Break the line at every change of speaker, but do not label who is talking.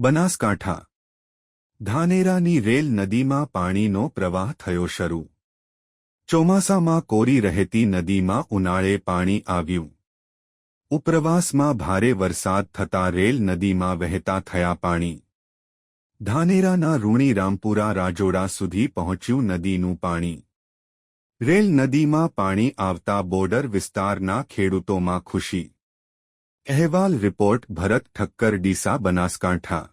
Banaskantha ધાનેરાની rail નદીમાં પાણીનો પ્રવાહ થયો શરૂ। ચોમાસામાં કોરી રહેતી નદીમાં ઉનાળે પાણી આવ્યું। ઉપરવાસમાં ભારે વરસાદ થતાં રેલ નદીમાં વહેતા થયા પાણી। ધાનેરાના રૂણી રામપુરા રાજોડા સુધી પહોંચ્યું નદીનું પાણી। રેલ નદીમાં પાણી આવતા બોર્ડર વિસ્તારના ખેડૂતોમાં ખુશી। અહેવાલ રિપોર્ટ ભરત ઠક્કર ડીસા બનાસકાંઠા।